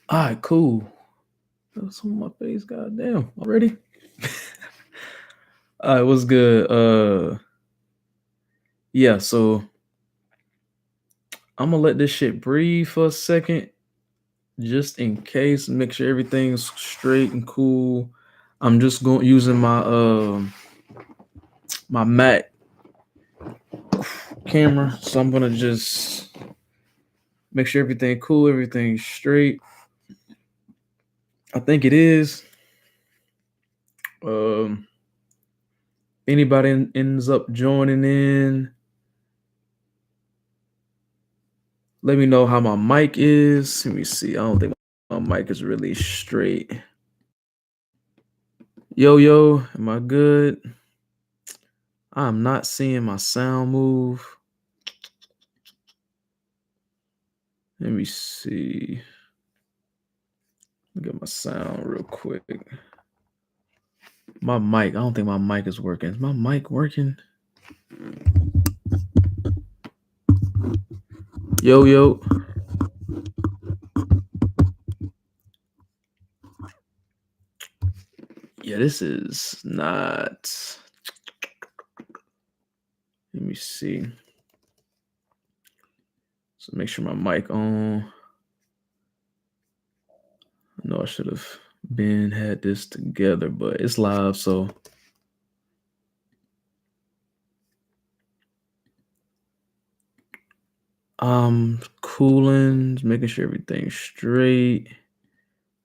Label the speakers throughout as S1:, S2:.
S1: All right, cool. That's on my face. Goddamn. Already? All right, what's good? Yeah, so I'm gonna let this shit breathe for a second, just in case, make sure everything's straight and cool. I'm just going using my Mac camera, so I'm gonna just make sure everything cool, everything's straight. I think it is. Um, anybody ends up joining in, let me know how my mic is. Let me see. I don't think my mic is really straight. Yo, yo, am I good? I'm not seeing my sound move. Let me see. Let me get my sound real quick. My mic, I don't think my mic is working. Is my mic working? Yo, yo. Yeah, this is not. Let me see. So make sure my mic on. I know I should have been had this together, but it's live, so I'm cooling, making sure everything's straight.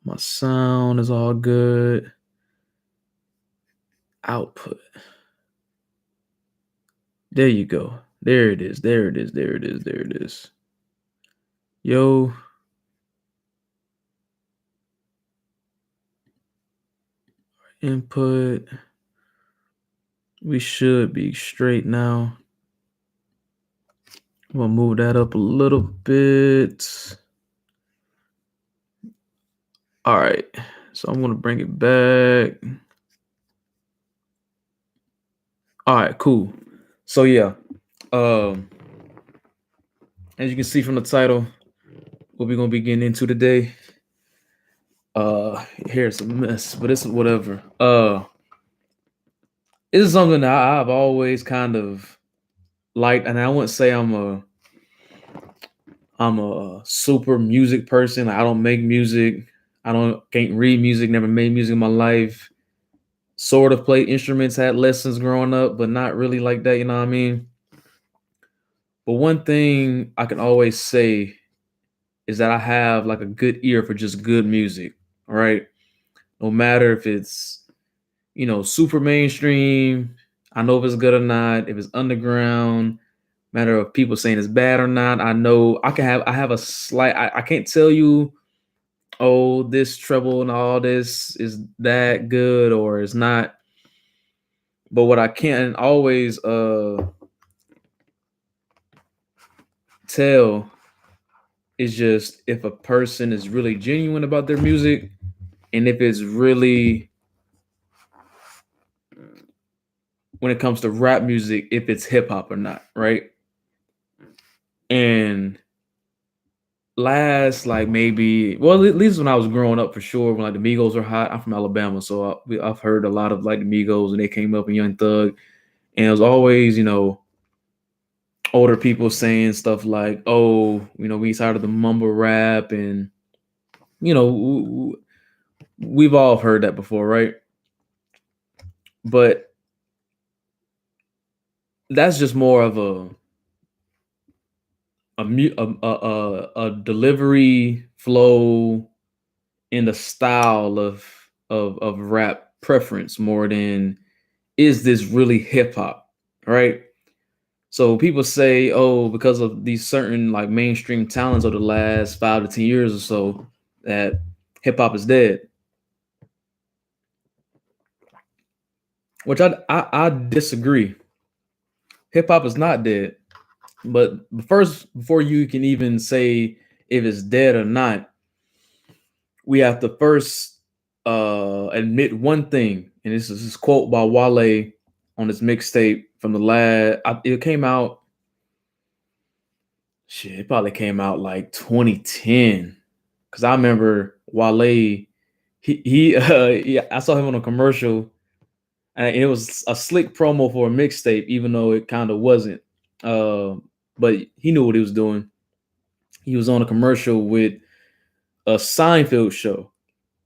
S1: My sound is all good. Output. There you go. There it is. There it is. There it is. There it is. Yo. Input. We should be straight now. I'm gonna move that up a little bit. All right. So I'm gonna bring it back. All right, cool. So yeah. Um as you can see from the title, what we're gonna be getting into today. Here's a mess, but it's whatever. This is something that I've always kind of liked, and I wouldn't say I'm a super music person. I don't make music. I don't can't read music. Never made music in my life. Sort of played instruments, had lessons growing up, but not really like that. You know what I mean? But one thing I can always say is that I have like a good ear for just good music. All right, no matter if it's super mainstream. I know if it's good or not. If it's underground, matter of people saying it's bad or not. I know I have a slight. I can't tell you, oh, this treble and all this is that good or it's not. But what I can always tell is just if a person is really genuine about their music and if it's really, when it comes to rap music, if it's hip hop or not, right? And last, like, maybe, well, at least when I was growing up, for sure, when like the Migos were hot. I'm from Alabama, so I've heard a lot of like the Migos, and they came up in Young Thug, and it was always older people saying stuff like, "Oh, we tired of the mumble rap," and you know w- w- we've all heard that before, right? But that's just more of a delivery flow in the style of rap preference more than is this really hip hop, right? So people say, oh, because of these certain like mainstream talents of the last 5 to 10 years or so, that hip hop is dead, which I disagree. Hip hop is not dead, but first, before you can even say if it's dead or not, we have to first admit one thing, and this is this quote by Wale on his mixtape from the it came out. Shit, it probably came out like 2010. because I remember Wale. Yeah, I saw him on a commercial, and it was a slick promo for a mixtape, even though it kind of wasn't. Uh, but he knew what he was doing. He was on a commercial with a Seinfeld show,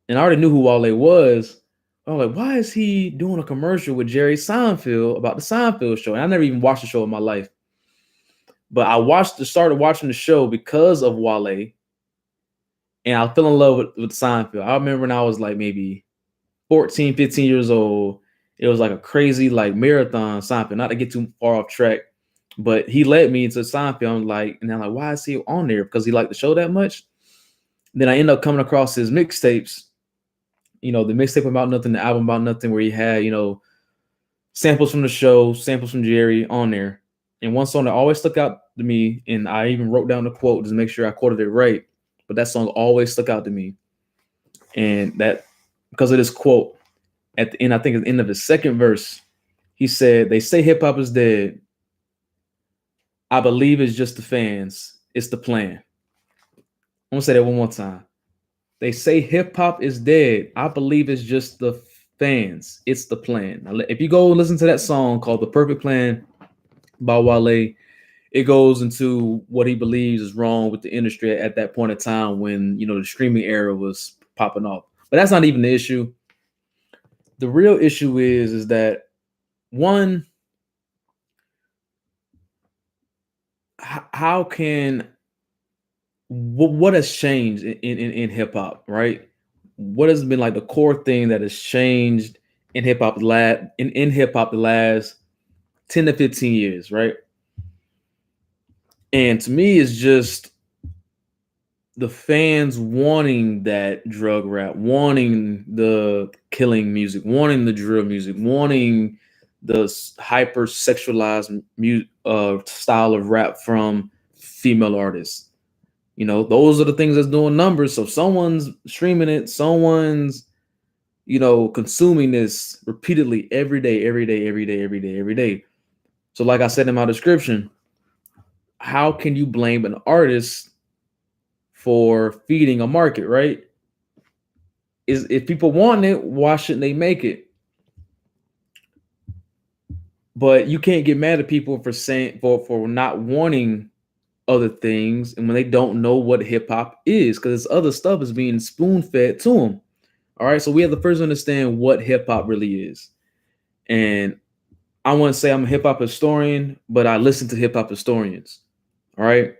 S1: and I already knew who Wale was. I was like, why is he doing a commercial with Jerry Seinfeld about the Seinfeld show? And I never even watched the show in my life, but started watching the show because of Wale, and I fell in love with Seinfeld. I remember when I was like maybe 14, 15 years old. It was like a crazy like marathon Seinfeld. Not to get too far off track, but he led me into Seinfeld. I'm like, and I'm like, why is he on there? Because he liked the show that much. Then I end up coming across his mixtapes. The mixtape about nothing, the album about nothing, where he had samples from the show, samples from Jerry on there. And one song that always stuck out to me, and I even wrote down the quote just to make sure I quoted it right. But that song always stuck out to me, and that because of this quote at the end, I think at the end of the second verse, he said, "They say hip hop is dead. I believe it's just the fans. It's the plan." I'm gonna say that one more time. They say hip hop is dead. I believe it's just the fans. It's the plan. Now, if you go listen to that song called "The Perfect Plan" by Wale, it goes into what he believes is wrong with the industry at that point in time when the streaming era was popping off. But that's not even the issue. The real issue is that one, how can what has changed in hip hop, right? What has been like the core thing that has changed in hip hop the last 10 to 15 years, right? And to me, it's just the fans wanting that drug rap, wanting the killing music, wanting the drill music, wanting the hyper sexualized style of rap from female artists. Those are the things that's doing numbers. So someone's streaming it, someone's consuming this repeatedly every day, every day, every day, every day, every day. So, like I said in my description, how can you blame an artist for feeding a market, right? Is if people want it, why shouldn't they make it? But you can't get mad at people for saying for not wanting other things and when they don't know what hip hop is, because this other stuff is being spoon fed to them. All right, so we have to first understand what hip hop really is. And I want to say I'm a hip hop historian, but I listen to hip hop historians. All right,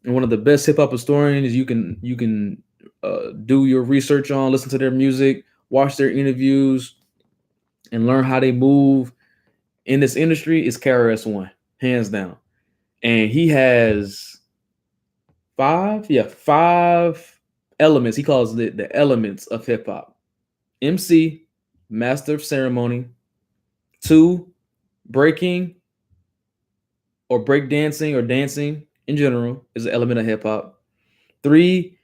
S1: and one of the best hip hop historians you can do your research on, listen to their music, watch their interviews, and learn how they move in this industry is KRS-One, hands down. And he has five elements. He calls it the elements of hip hop. MC, master of ceremony. 2, breaking or break dancing or dancing in general is an element of hip hop. 3,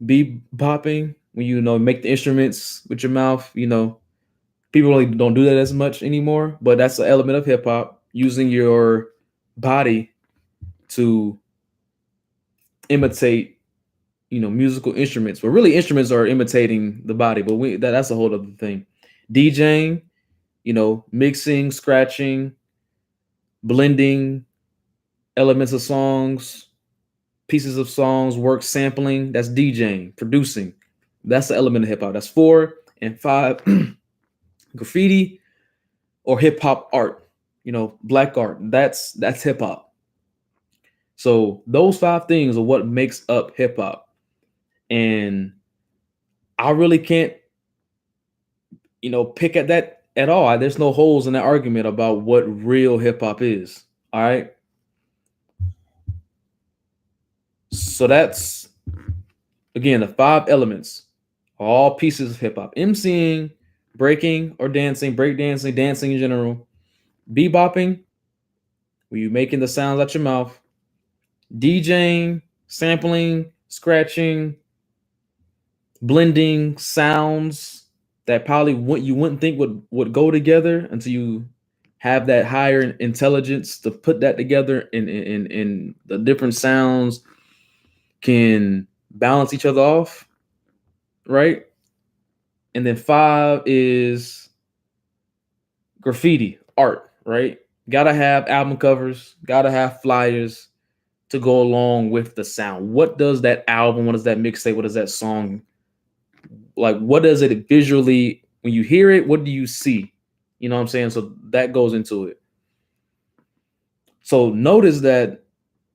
S1: bebopping, when make the instruments with your mouth. People really don't do that as much anymore, but that's an element of hip hop, using your body to imitate musical instruments. But really instruments are imitating the body, but that's a whole other thing. DJing, mixing, scratching, blending elements of songs, pieces of songs, work sampling. That's DJing, producing. That's the element of hip hop. That's 4. And 5, graffiti or hip hop art. Black art. That's hip hop. So those 5 things are what makes up hip hop. And I really can't, pick at that at all. There's no holes in that argument about what real hip hop is. All right. So that's, again, the 5 elements, all pieces of hip hop: MCing, breaking or dancing, break dancing, dancing in general, bebopping, where you're making the sounds out your mouth, DJing, sampling, scratching, blending sounds that probably you wouldn't think would go together until you have that higher intelligence to put that together, in the different sounds can balance each other off, right? And then 5 is graffiti, art, right? Gotta have album covers, gotta have flyers to go along with the sound. What does that album, what does that mixtape, what does that song like? What does it visually, when you hear it, what do you see? You know what I'm saying? So that goes into it. So notice that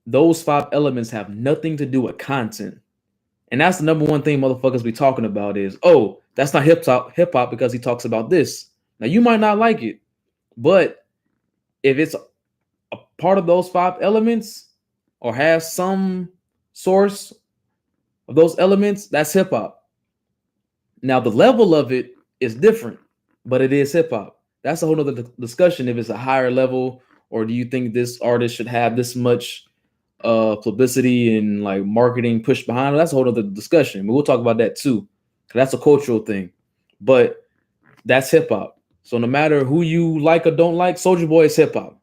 S1: those 5 elements have nothing to do with content. And that's the number one thing motherfuckers be talking about is, oh, that's not hip hop because he talks about this. Now you might not like it, but if it's a part of those 5 elements or has some source of those elements, that's hip hop. Now the level of it is different, but it is hip hop. That's a whole other discussion if it's a higher level, or do you think this artist should have this much publicity and like marketing pushed behind it? That's a whole other discussion. But we'll talk about that too. That's a cultural thing. But that's hip hop. So no matter who you like or don't like, Soldier Boy is hip hop.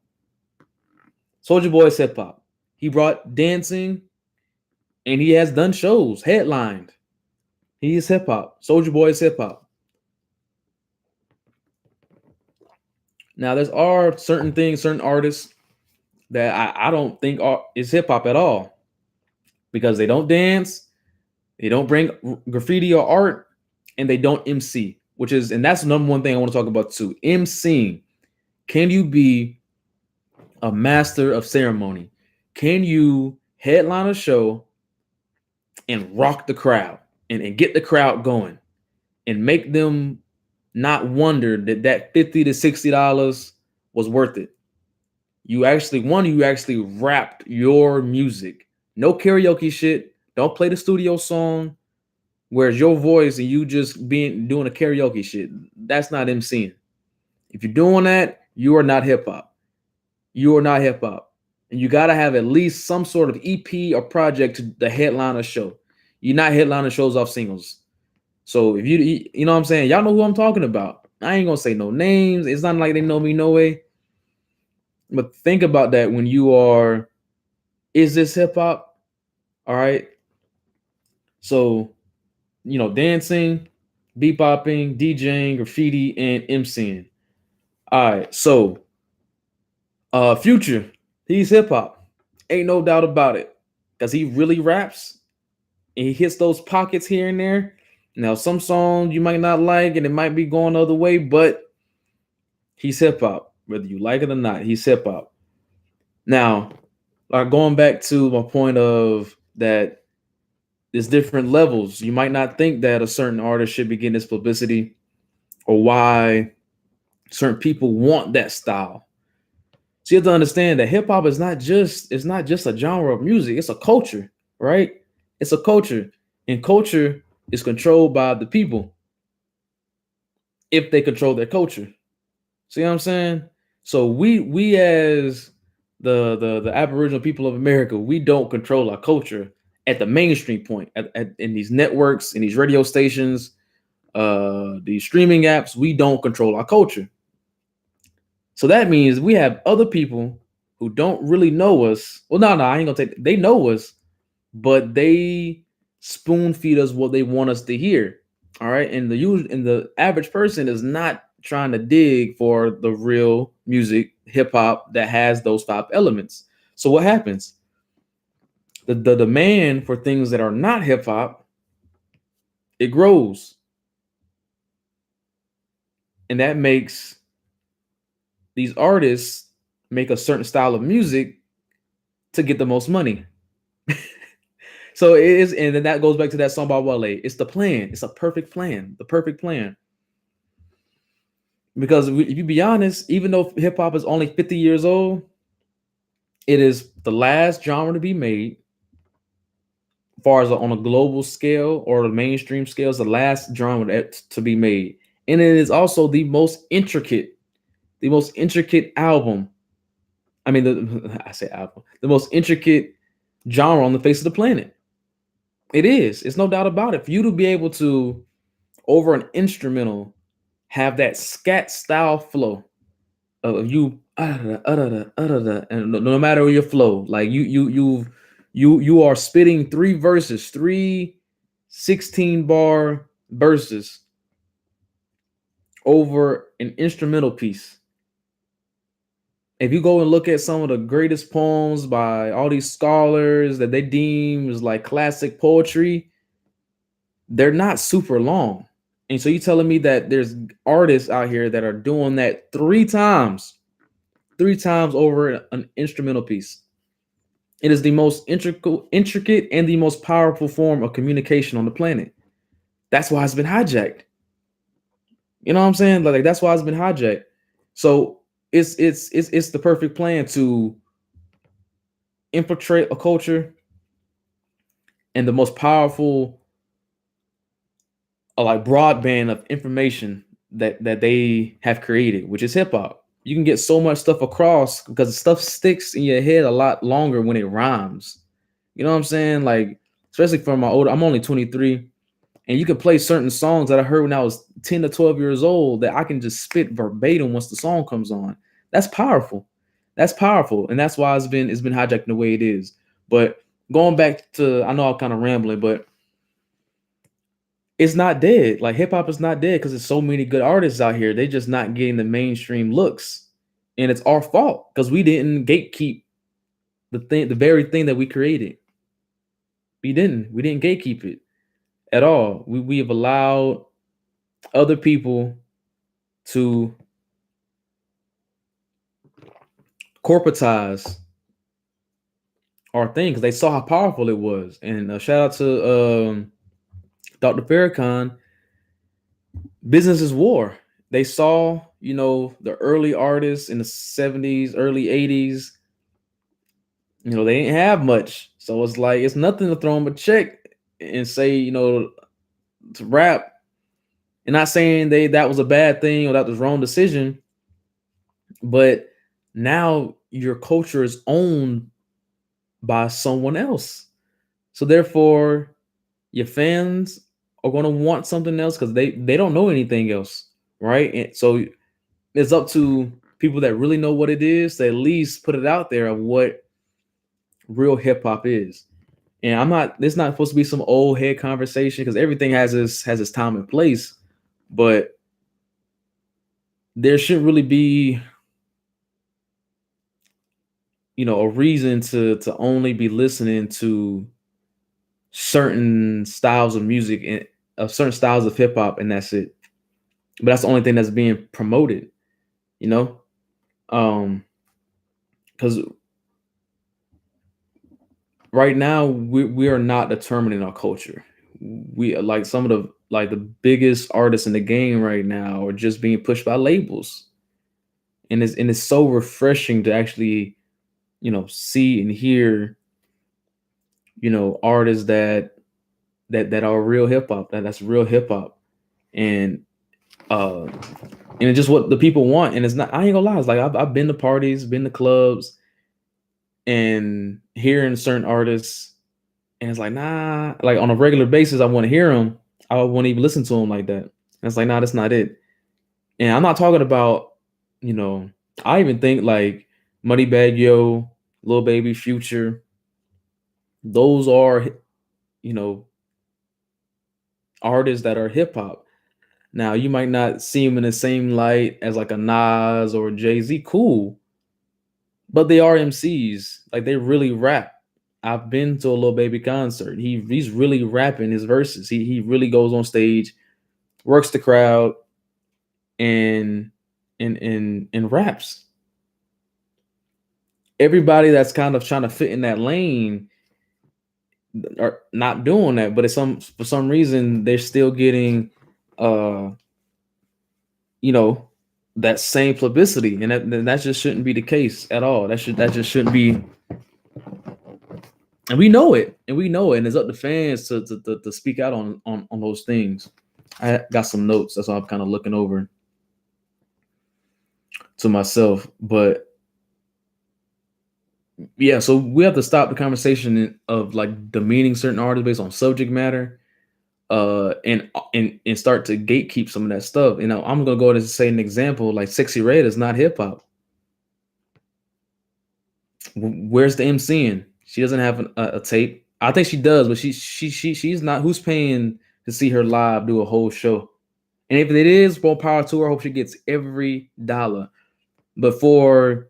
S1: Soldier Boy is hip hop. He brought dancing and he has done shows, headlined. He is hip hop. Soldier Boy is hip hop. Now, there's are certain things, certain artists that I don't think is hip hop at all because they don't dance, they don't bring graffiti or art, and they don't MC, which is, and that's the number one thing I want to talk about too. MCing. Can you be a master of ceremony? Can you headline a show and rock the crowd and get the crowd going and make them not wonder that $50 to $60 was worth it? You actually rapped your music. No karaoke shit. Don't play the studio song where it's your voice and you just doing a karaoke shit. That's not MCing. If you're doing that, you are not hip hop. You are not hip hop. And you got to have at least some sort of EP or project to the headliner show. You're not headliner shows off singles. So if you know what I'm saying, y'all know who I'm talking about. I ain't gonna say no names. It's not like they know me no way. But think about that when you are, is this hip hop? All right. So, dancing, bebopping, DJing, graffiti, and MCing. All right. So, Future, he's hip hop. Ain't no doubt about it. Because he really raps and he hits those pockets here and there. Now, some songs you might not like and it might be going the other way, but he's hip hop. Whether you like it or not, he's hip hop. Now, going back to my point of that there's different levels. You might not think that a certain artist should be getting this publicity or why certain people want that style. So you have to understand that hip hop is not just a genre of music, it's a culture, right? It's a culture. And culture is controlled by the people if they control their culture. See what I'm saying? So we as the Aboriginal people of America, we don't control our culture at the mainstream point. In these networks, in these radio stations, these streaming apps, we don't control our culture. So that means we have other people who don't really know us. Well, no, I ain't gonna take. They know us, but they spoon feed us what they want us to hear. All right, and the average person is not trying to dig for the real music, hip hop that has those 5 elements. So what happens? The demand for things that are not hip hop, it grows, and that makes these artists make a certain style of music to get the most money. So it is, and then that goes back to that song by Wale. It's the plan. It's a perfect plan. The perfect plan. Because if you be honest, even though hip hop is only 50 years old, it is the last genre to be made, as far as on a global scale or the mainstream scale, is the last genre to be made, and it is also the most intricate album. I mean, I say album, the most intricate genre on the face of the planet. It is. It's no doubt about it. For you to be able to, over an instrumental, have that scat style flow of you, and no matter your flow, like you've You are spitting three verses, three 16-bar verses over an instrumental piece. If you go and look at some of the greatest poems by all these scholars that they deem as like classic poetry, they're not super long. And so you telling me that there's artists out here that are doing that three times over an instrumental piece. It is the most intricate and the most powerful form of communication on the planet. That's why it's been hijacked. You know what I'm saying? Like that's why it's been hijacked. So it's the perfect plan to infiltrate a culture, and the most powerful like broadband of information that they have created, which is hip hop. You can get so much stuff across because stuff sticks in your head a lot longer when it rhymes. You know what I'm saying? Like, especially for my older, I'm only 23, and you can play certain songs that I heard when I was 10 to 12 years old that I can just spit verbatim once the song comes on. That's powerful. That's powerful. And that's why it's been hijacked the way it is. But going back to, I know I'm kind of rambling, but it's not dead. Like hip hop is not dead because there's so many good artists out here. They just not getting the mainstream looks. And it's our fault because we didn't gatekeep the very thing that we created. We didn't. We didn't gatekeep it at all. We have allowed other people to corporatize our thing because they saw how powerful it was. And shout out to Dr. Farrakhan. Business is war. They saw, the early artists in the 70s, early 80s, they didn't have much. So it's like it's nothing to throw them a check and say, to rap. And not saying that was a bad thing or that was wrong decision, but now your culture is owned by someone else. So therefore, your fans are going to want something else because they don't know anything else, right? And so it's up to people that really know what it is to at least put it out there of what real hip hop is. And I'm not. It's not supposed to be some old head conversation because everything has its time and place, but there shouldn't really be, a reason to only be listening to certain styles of music and of certain styles of hip hop, and that's it. But that's the only thing that's being promoted, you know. Because right now we are not determining our culture. We are like some of the biggest artists in the game right now are just being pushed by labels, and it's so refreshing to actually see and hear artists that are real hip hop, that's real hip hop, and uh and it's just what the people want. And it's not, I ain't gonna lie, it's like I've been to parties, been to clubs, and hearing certain artists, and it's like, nah, like on a regular basis I want to hear them, I won't even listen to them like that. And it's like, nah, that's not it. And I'm not talking about, you know I even think like Moneybagg Yo, Lil Baby, Future, those are, you know artists that are hip hop. Now you might not see them in the same light as like a Nas or Jay-Z, cool, but they are MCs. Like they really rap. I've been to a Lil Baby concert. He's really rapping his verses. He really goes on stage, works the crowd, and and raps. Everybody that's kind of trying to fit in that lane are not doing that, but it's for some reason they're still getting uh you know that same publicity, and that just shouldn't be the case at all. That just shouldn't be. And we know it, and it's up to fans to speak out on those things. I got some notes, that's why I'm kind of looking over to myself. But yeah, so we have to stop the conversation of like demeaning certain artists based on subject matter, and start to gatekeep some of that stuff. I'm gonna go ahead and say an example, like Sexy Red is not hip hop. Where's the MCing? She doesn't have a tape. I think she does, but she's not. Who's paying to see her live do a whole show? And if it is, more power to her. I hope she gets every dollar. But for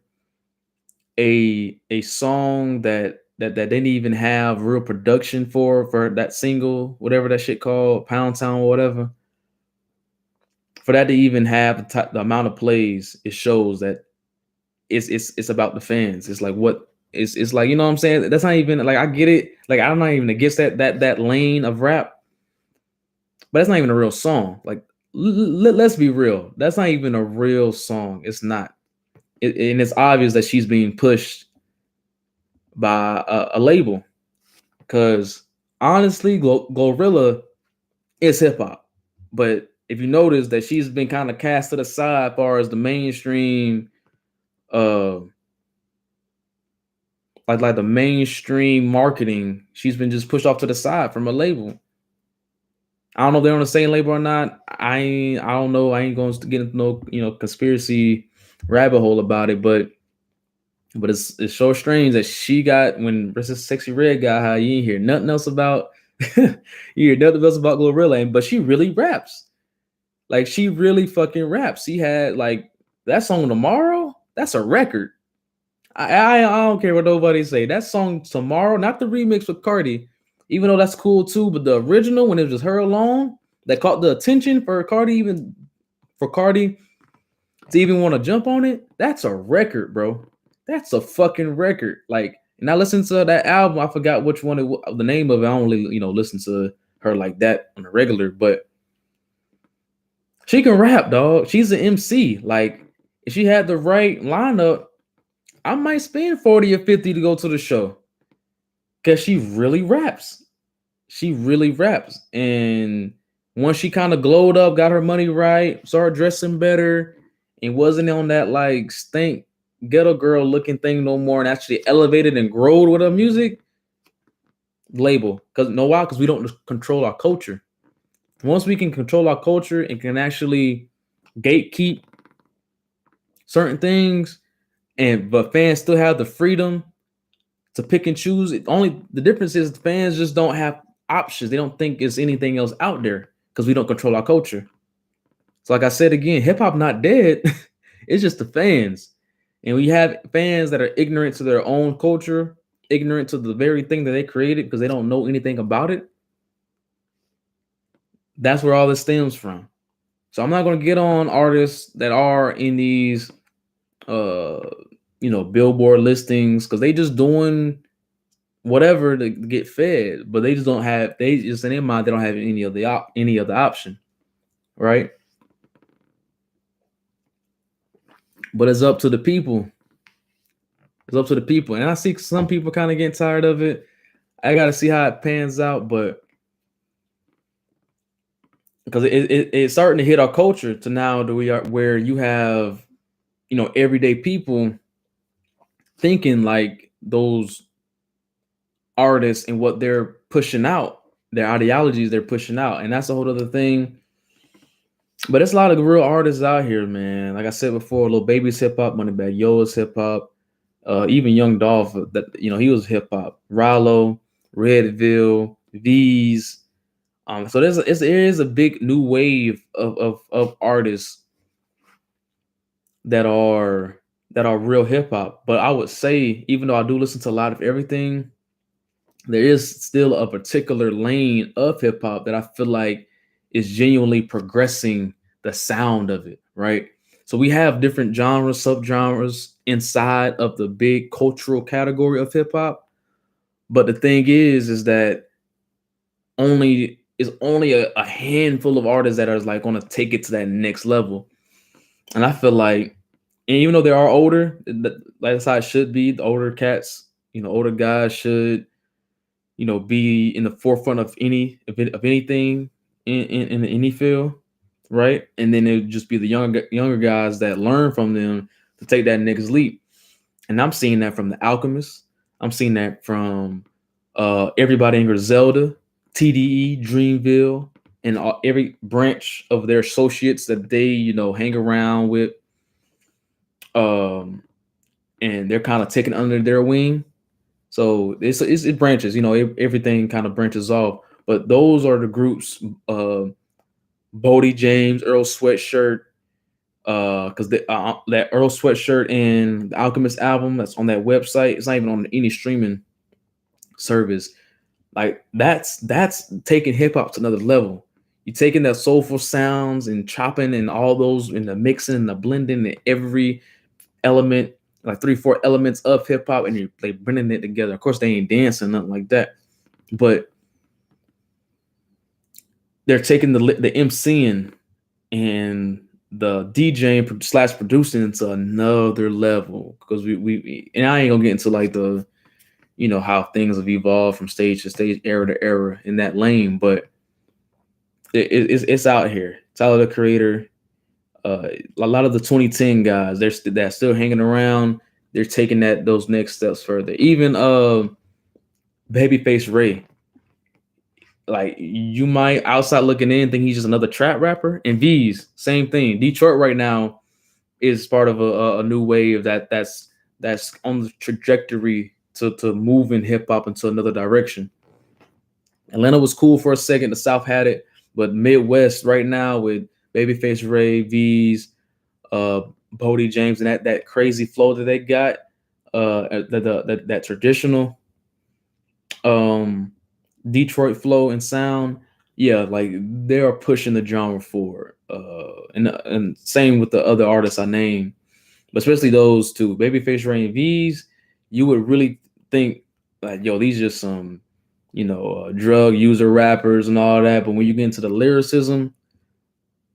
S1: a song that they didn't even have real production for that single, whatever that shit called, Pound Town or whatever, for that to even have the amount of plays, it shows that it's about the fans. It's like what it's like, you know what I'm saying? That's not even like, I get it. Like, I'm not even against that lane of rap, but that's not even a real song. Like, let's be real. That's not even a real song. It's not. And it's obvious that she's being pushed by a label, because honestly, Glorilla is hip hop. But if you notice that she's been kind of cast to the side as far as the mainstream, uh, like the mainstream marketing, she's been just pushed off to the side from a label. I don't know if they're on the same label or not. I don't know. I ain't going to get into no conspiracy rabbit hole about it, but it's so strange that she got, when this Sexy Red got high, you ain't hear nothing else about you hear nothing else about Glorilla, but she really raps. Like, she really fucking raps. She had like that song Tomorrow. That's a record. I don't care what nobody say. That song Tomorrow, not the remix with Cardi, even though that's cool too, but the original, when it was just her alone, that caught the attention for Cardi, even for Cardi to even want to jump on it. That's a record, bro. That's a fucking record. Like, and I listened to that album. I forgot which one the name of it. I only listen to her like that on a regular, but she can rap, dog. She's an MC. Like, if she had the right lineup, I might spend 40 or 50 to go to the show, because she really raps. She really raps. And once she kind of glowed up, got her money right, started dressing better, and wasn't on that like stink ghetto girl looking thing no more, and actually elevated and growed with her music label. Because why? Because we don't control our culture. Once we can control our culture and can actually gatekeep certain things, but fans still have the freedom to pick and choose. The difference is the fans just don't have options. They don't think there's anything else out there because we don't control our culture. So, like I said again, hip hop not dead. It's just the fans. And we have fans that are ignorant to their own culture, ignorant to the very thing that they created because they don't know anything about it. That's where all this stems from. So I'm not going to get on artists that are in these Billboard listings, because they just doing whatever to get fed, but they just in their mind, they don't have any other option, right? But it's up to the people. It's up to the people. And I see some people kind of getting tired of it. I got to see how it pans out, but because it's starting to hit our culture to now that we are where you have, everyday people thinking like those artists and what they're pushing out, their ideologies they're pushing out. And that's a whole other thing. But there's a lot of real artists out here, man. Like I said before, Lil Baby's hip hop, Moneybagg Yo is hip hop. Even Young Dolph, that he was hip hop. Rallo, Redville, V's. So there is a big new wave of artists that are real hip hop. But I would say, even though I do listen to a lot of everything, there is still a particular lane of hip hop that I feel like is genuinely progressing the sound of it, right? So we have different genres, subgenres inside of the big cultural category of hip hop. But the thing is that only a handful of artists that are like going to take it to that next level. And I feel like, and even though they are older, that's how it should be. The older cats, older guys should, be in the forefront of anything in any field, right? And then it would just be the younger guys that learn from them to take that next leap. And I'm seeing that from The Alchemist. I'm seeing that from everybody in Griselda, TDE, Dreamville, and every branch of their associates that they hang around with. And they're kind of taken under their wing. So it branches, everything kind of branches off. But those are the groups, Bodie James, Earl Sweatshirt, because that Earl Sweatshirt and the Alchemist album that's on that website, it's not even on any streaming service. Like that's taking hip hop to another level. You're taking that soulful sounds and chopping and all those and the mixing and the blending and every element, like 3, 4 elements of hip hop, and you're like blending it together. Of course, they ain't dancing, nothing like that, but they're taking the MCing and the DJing slash producing into another level. Because we and I ain't gonna get into like the how things have evolved from stage to stage, era to era in that lane, but it's out here. Tyler the Creator, a lot of the 2010 guys, they're still hanging around. They're taking those next steps further. Even Babyface Ray, like you might outside looking in think he's just another trap rapper. And V's same thing. Detroit right now is part of a new wave that's on the trajectory to move in hip hop into another direction. Atlanta was cool for a second. The South had it, but Midwest right now with Babyface Ray, V's, Bodie James, and that crazy flow that they got, that traditional Detroit flow and sound, yeah, like they are pushing the genre forward. And same with the other artists I named, but especially those two, Babyface Ray and V's. You would really think like, yo, these just some drug user rappers and all that. But when you get into the lyricism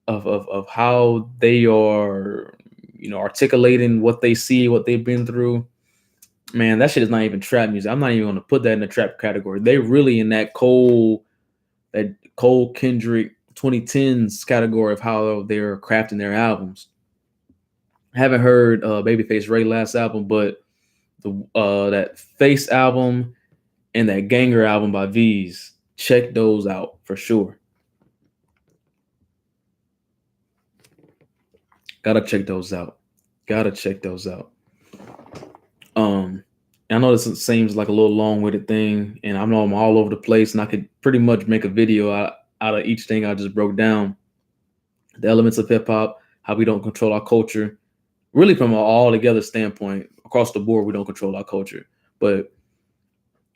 S1: of how they are, articulating what they see, what they've been through, man, that shit is not even trap music. I'm not even going to put that in the trap category. They really in that Cole Kendrick 2010s category of how they're crafting their albums. I haven't heard Babyface Ray last album, but that Face album and that Ganger album by V's, check those out for sure. Gotta check those out. I know this seems like a little long-winded thing, and I know I'm all over the place, and I could pretty much make a video out of each thing I just broke down. The elements of hip hop, how we don't control our culture, really from an all-together standpoint, across the board, we don't control our culture. But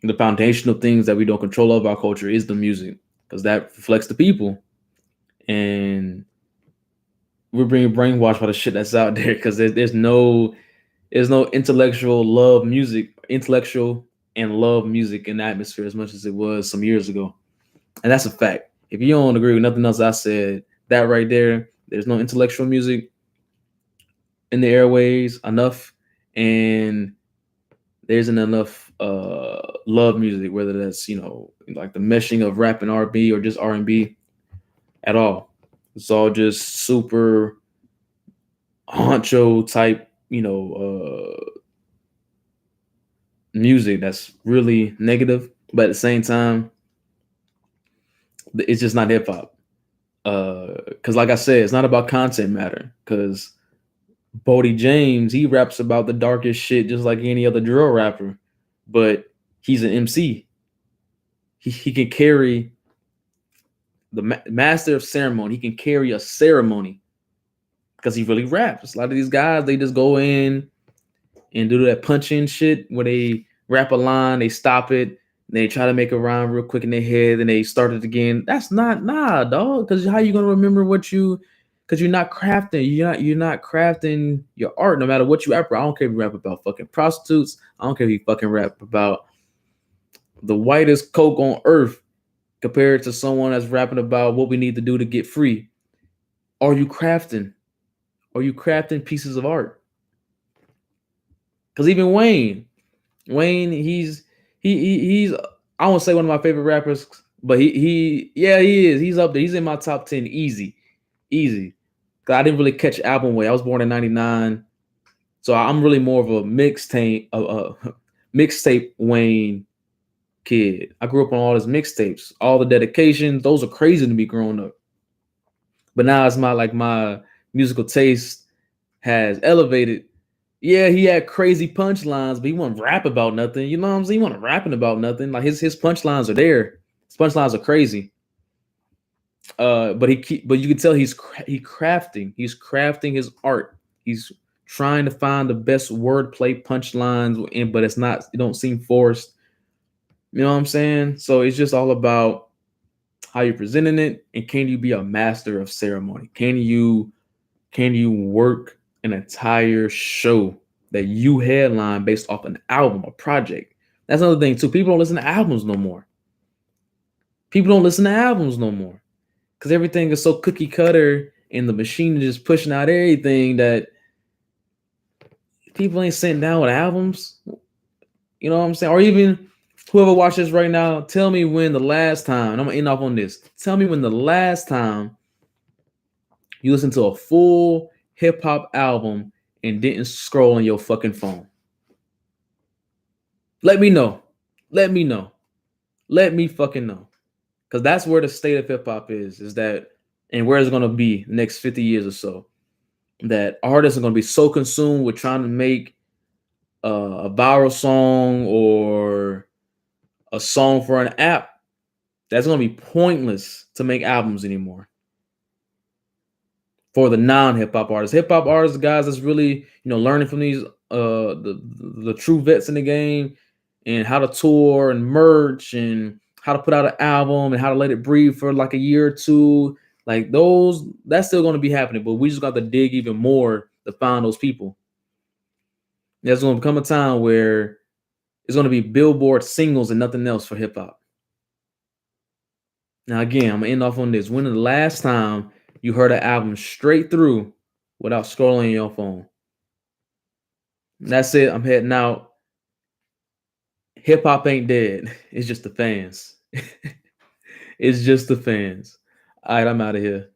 S1: the foundational things that we don't control of our culture is the music, because that reflects the people. And we're being brainwashed by the shit that's out there, because there's no intellectual and love music in the atmosphere as much as it was some years ago. And that's a fact. If you don't agree with nothing else I said, that right there's no intellectual music in the airways enough, and there isn't enough love music, whether that's like the meshing of rap and R&B or just R&B at all. It's all just super honcho type, music that's really negative, but at the same time, it's just not hip hop. Because like I said, it's not about content matter. Because Bodie James, he raps about the darkest shit just like any other drill rapper, but he's an MC. He can carry the master of ceremony. He can carry a ceremony because he really raps. A lot of these guys, they just go in and do that punch in shit where they rap a line, they stop it, they try to make a rhyme real quick in their head, and they start it again. That's not dog. Because how you gonna remember because you're not crafting. You're not crafting your art, no matter what you rap. I don't care if you rap about fucking prostitutes. I don't care if you fucking rap about the whitest coke on earth compared to someone that's rapping about what we need to do to get free. Are you crafting? Are you crafting pieces of art? Because even Wayne, he's I won't say one of my favorite rappers, but he is. He's up there. He's in my top 10 easy. Cause I didn't really catch album way. I was born in '99, so I'm really more of a mixtape Wayne kid. I grew up on all his mixtapes, all the dedications. Those are crazy to me growing up. But now it's my musical taste has elevated Yeah, he had crazy punchlines, but he wouldn't rap about nothing. You know what I'm saying? He wasn't rapping about nothing. Like his punchlines are there. His punchlines are crazy. But you can tell he's crafting his art. He's trying to find the best wordplay punchlines, and but it's not. It don't seem forced. You know what I'm saying? So it's just all about how you're presenting it, and can you be a master of ceremony? Can you work an entire show that you headline based off an album, a project? That's another thing too. People don't listen to albums no more. People don't listen to albums no more because everything is so cookie cutter, and the machine is just pushing out everything that people ain't sitting down with albums. You know what I'm saying? Or even whoever watches right now, tell me when the last time, and I'm gonna end off on this. Tell me when the last time you listened to a full hip hop album and didn't scroll on your fucking phone. Let me know. Let me know. Let me fucking know. Because that's where the state of hip hop is that, and where it's going to be the next 50 years or so. That artists are going to be so consumed with trying to make a viral song or a song for an app that's going to be pointless to make albums anymore for the non-hip hop artists. Hip hop artists, guys, that's really learning from these the true vets in the game, and how to tour and merch and how to put out an album and how to let it breathe for like a year or two. Like those, that's still going to be happening, but we just got to dig even more to find those people. There's going to come a time where it's going to be Billboard singles and nothing else for hip hop. Now, again, I'm gonna end off on this. When the last time you heard an album straight through without scrolling your phone? That's it. I'm heading out. Hip hop ain't dead. It's just the fans. It's just the fans. All right, I'm out of here.